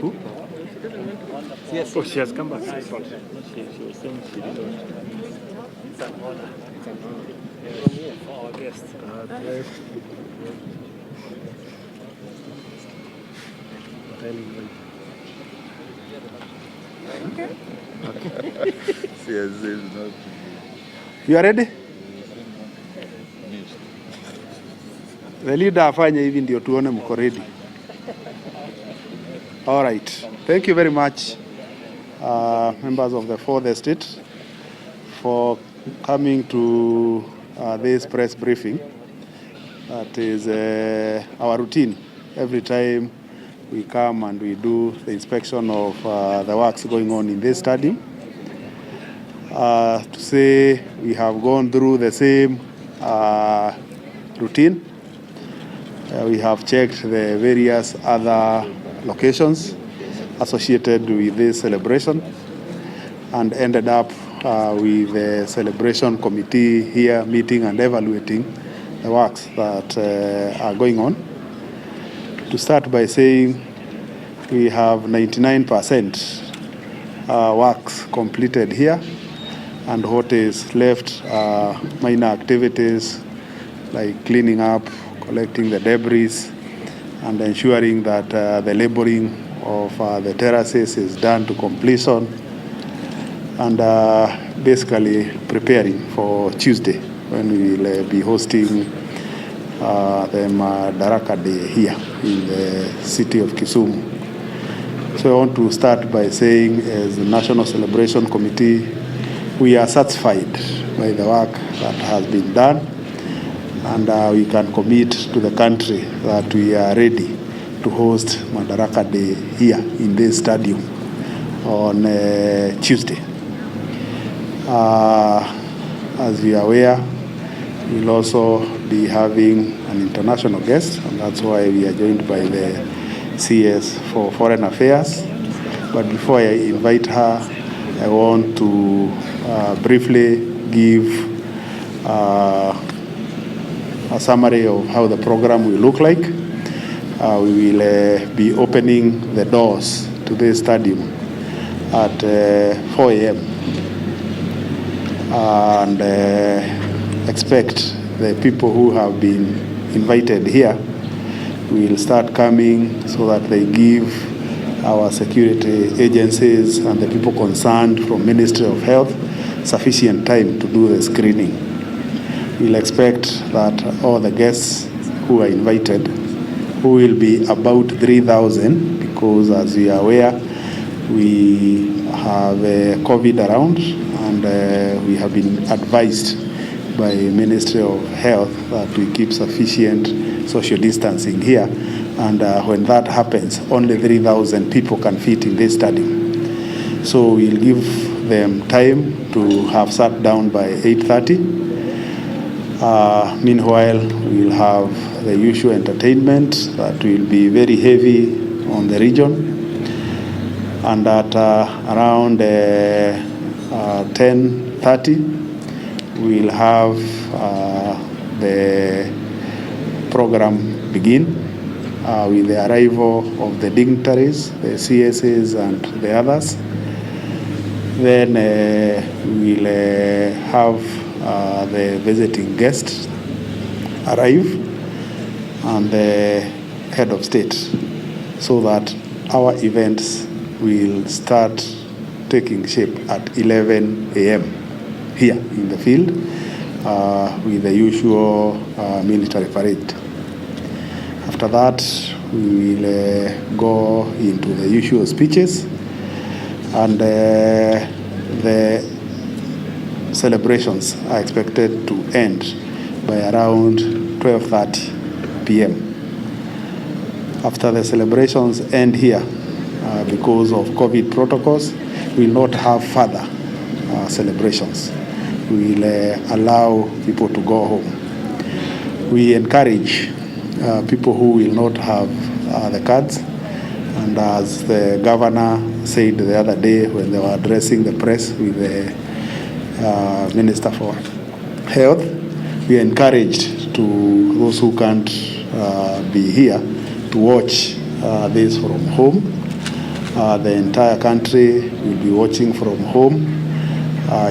Who? Yes. Oh, she has come back. She was saying she didn't. It's an honor. It's an honor. For our guests. Okay. Yes, You are ready? The leader afanye hivi ndio tuone mko ready. All right. Thank you very much, members of the fourth estate, for coming to this press briefing. That is our routine. Every time we come and we do the inspection of the works going on in this stadium. To say we have gone through the same routine. We have checked the various other locations associated with this celebration and ended up with the celebration committee here meeting and evaluating the works that are going on. To start by saying we have 99% works completed here, and what is left are minor activities like cleaning up, collecting the debris, and ensuring that the laboring of the terraces is done to completion, and basically preparing for Tuesday when we will be hosting the Mandaraka Day here in the city of Kisumu. So I want to start by saying, as the National Celebration Committee, we are satisfied by the work that has been done, and we can commit to the country that we are ready to host Mandaraka Day here in this stadium on Tuesday. As we are aware, we'll also be having an international guest, and that's why we are joined by the CS for Foreign Affairs. But before I invite her, I want to briefly give a summary of how the program will look like. We will be opening the doors to this stadium at 4 a.m. and expect the people who have been invited here will start coming so that they give our security agencies and the people concerned from Ministry of Health sufficient time to do the screening. We'll expect that all the guests who are invited, who will be about 3,000, because as we are aware, we have COVID around, and we have been advised by Ministry of Health that we keep sufficient social distancing here, and when that happens, only 3,000 people can fit in this stadium. So we'll give them time to have sat down by 8:30. Meanwhile, we'll have the usual entertainment that will be very heavy on the region, and at around 10:30, we'll have the program begin with the arrival of the dignitaries, the CSAs and the others. Then we'll have the visiting guests arrive and the head of state, so that our events will start taking shape at 11 a.m. here in the field with the usual military parade. After that, we will go into the usual speeches, and the celebrations are expected to end by around 12:30 p.m. After the celebrations end here, because of COVID protocols, we will not have further celebrations. We will allow people to go home. We encourage people who will not have the cards, and as the governor said the other day when they were addressing the press with the Minister for Health, we are encouraged to those who can't be here to watch this from home. The entire country will be watching from home.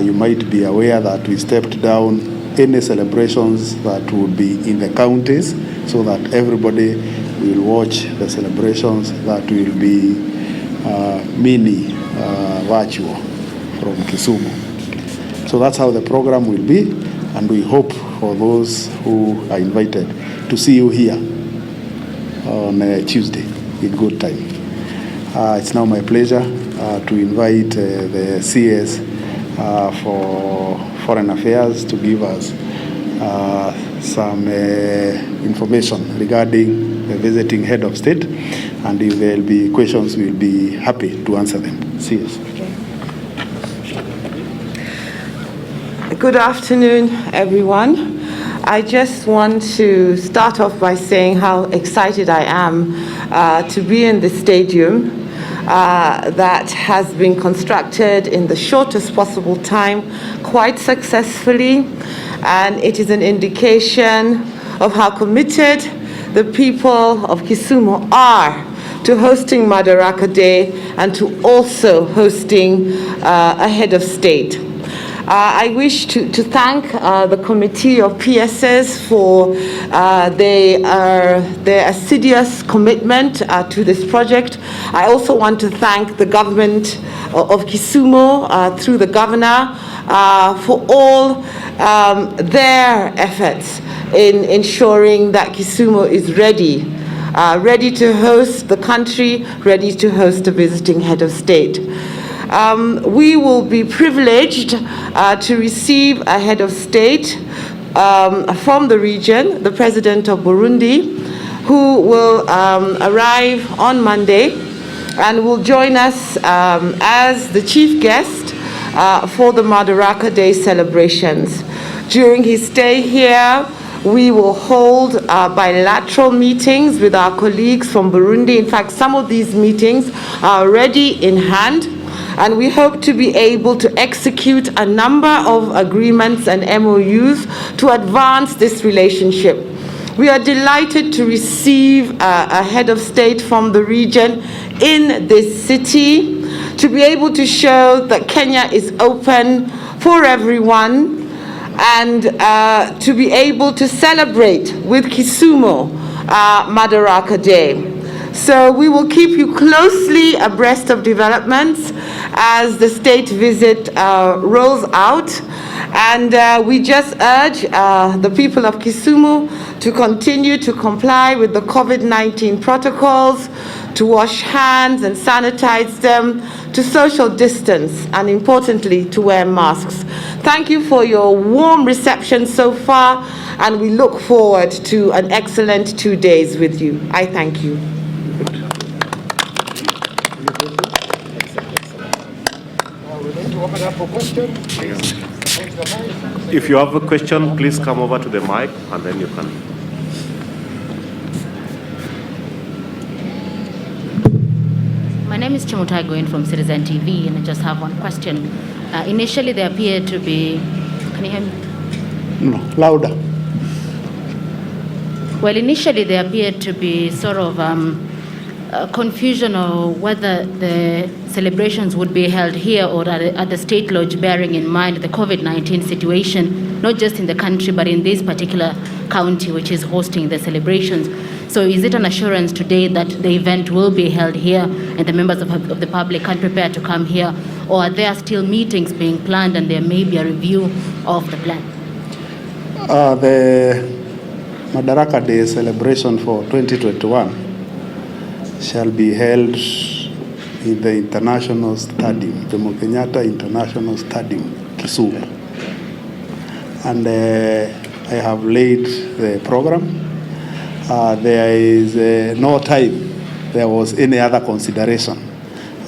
You might be aware that we stepped down any celebrations that would be in the counties so that everybody will watch the celebrations that will be mini virtual from Kisumu. So that's how the program will be, and we hope for those who are invited to see you here on Tuesday in good time. It's now my pleasure to invite the CS for Foreign Affairs to give us some information regarding the visiting head of state, and if there will be questions, we'll be happy to answer them. CS. Good afternoon, everyone. I just want to start off by saying how excited I am to be in the stadium that has been constructed in the shortest possible time, quite successfully, and it is an indication of how committed the people of Kisumu are to hosting Mandaraka Day and to also hosting a head of state. I wish to thank the committee of PSS for their assiduous commitment to this project. I also want to thank the government of Kisumu through the governor for all their efforts in ensuring that Kisumu is ready to host the country, ready to host a visiting head of state. We will be privileged to receive a head of state from the region, the president of Burundi, who will arrive on Monday and will join us as the chief guest for the Mandaraka Day celebrations. During his stay here, we will hold bilateral meetings with our colleagues from Burundi. In fact, some of these meetings are already in hand, and we hope to be able to execute a number of agreements and MOUs to advance this relationship. We are delighted to receive a head of state from the region in this city, to be able to show that Kenya is open for everyone, and to be able to celebrate with Kisumu Mandaraka Day. So we will keep you closely abreast of developments as the state visit rolls out. And we just urge the people of Kisumu to continue to comply with the COVID-19 protocols, to wash hands and sanitize them, to social distance, and importantly, to wear masks. Thank you for your warm reception so far, and we look forward to an excellent 2 days with you. I thank you. If you have a question, please come over to the mic and then you can. My name is Chimutai Goin from Citizen TV, and I just have one question. Initially, there appeared to be. Can you hear me? No, louder. Well, initially, there appeared to be sort of confusion of whether the celebrations would be held here or at the state lodge, bearing in mind the COVID-19 situation, not just in the country, but in this particular county, which is hosting the celebrations. So is it an assurance today that the event will be held here and the members of the public can prepare to come here, or are there still meetings being planned and there may be a review of the plan? The Mandaraka Day celebration for 2021 shall be held in the International Stadium, the Kenyatta International Stadium, Kisumu. And I have laid the program. There is no time there was any other consideration.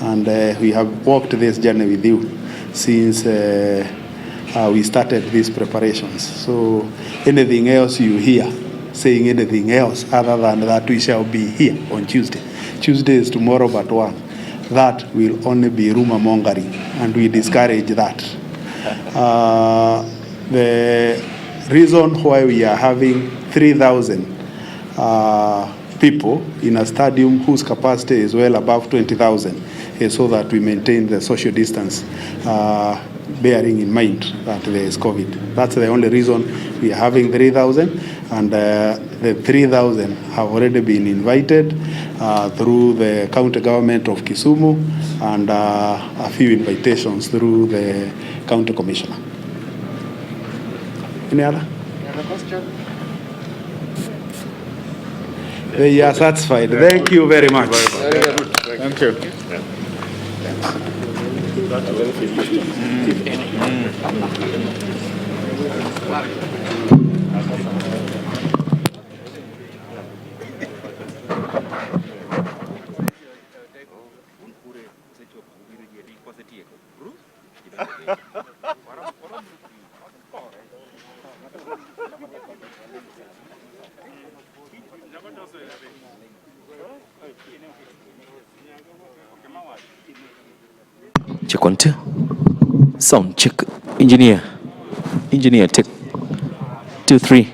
And we have walked this journey with you since we started these preparations. So anything else you hear, saying anything else other than that we shall be here on Tuesday. Tuesday is tomorrow but one. That will only be rumor mongering, and we discourage that. The reason why we are having 3,000 people in a stadium whose capacity is well above 20,000, so that we maintain the social distance, bearing in mind that there is COVID. That's the only reason we are having 3,000, and the 3,000 have already been invited through the county government of Kisumu, and a few invitations through the county commissioner. Any other question? They are satisfied. Thank you very much. Very good. Thank you. Check 1 2. Sound check. Engineer. Engineer check 2 3.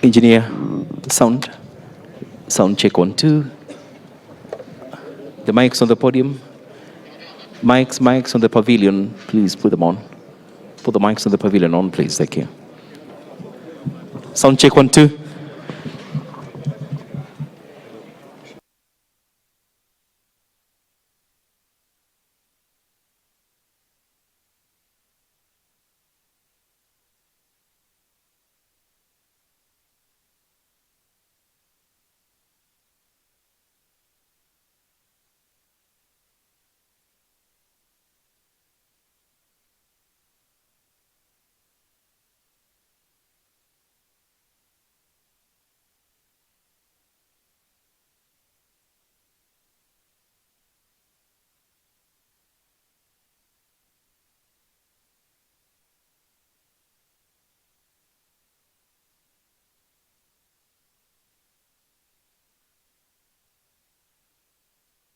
Engineer, sound. Sound check 1 2. The mics on the podium. Mics on the pavilion, please put them on. Put the mics on the pavilion on, please. Thank you. Sound check 1 2.